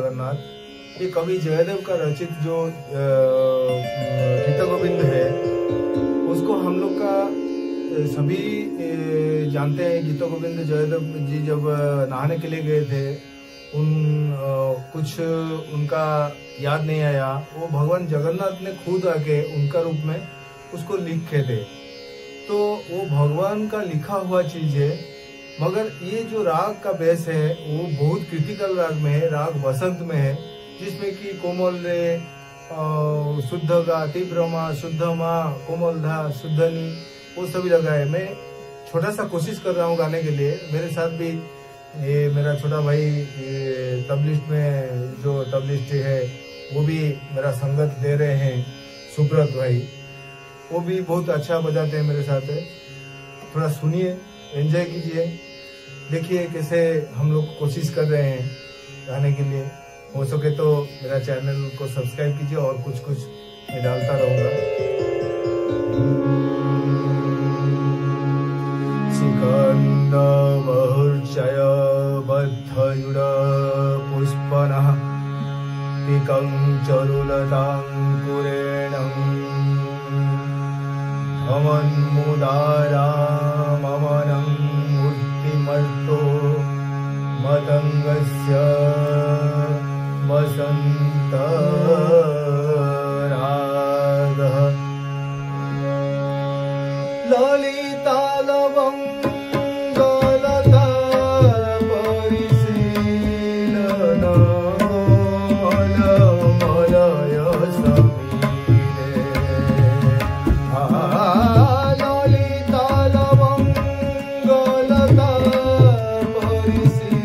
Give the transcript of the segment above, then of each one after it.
जगन्नाथ, ये कवि जयदेव का रचित जो गीत गोविंद है, उसको हम लोग का सभी जानते हैं। गीत गोविंद जयदेव जी जब नहाने के लिए गए थे, कुछ उनका याद नहीं आया, वो भगवान जगन्नाथ ने खुद आके उनका रूप में उसको लिखे थे। तो वो भगवान का लिखा हुआ चीज है, मगर ये जो राग का बेस है वो बहुत क्रिटिकल राग में है, राग वसंत में है, जिसमें कि कोमल रे, शुद्ध गा, तीव्रमा, शुद्ध मा, कोमल धा, शुद्धनी, वो सभी लगा है। मैं छोटा सा कोशिश कर रहा हूँ गाने के लिए। मेरे साथ भी ये मेरा छोटा भाई तबलिस्ट में जो तबलिस्ट है वो भी मेरा संगत दे रहे हैं, सुब्रत भाई, वो भी बहुत अच्छा बजाते हैं मेरे साथ है। थोड़ा सुनिए, एंजॉय कीजिए, देखिए कैसे हम लोग कोशिश कर रहे हैं गाने के लिए। हो सके तो मेरा चैनल को सब्सक्राइब कीजिए, और कुछ कुछ मैं डालता रहूंगा। शिखंड बहुर्चय बद्धयुड पुष्पनः पिकं चरुलताङ्कुरेणं धमन्मुदाराममनं मूर्तिमर्तो मतंगस्य वसन्तरागः ललितालवङ्गलता परिशीलनमलमलय समीरे ललितालवङ्गलता परिशीलन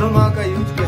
यामाहा का यूज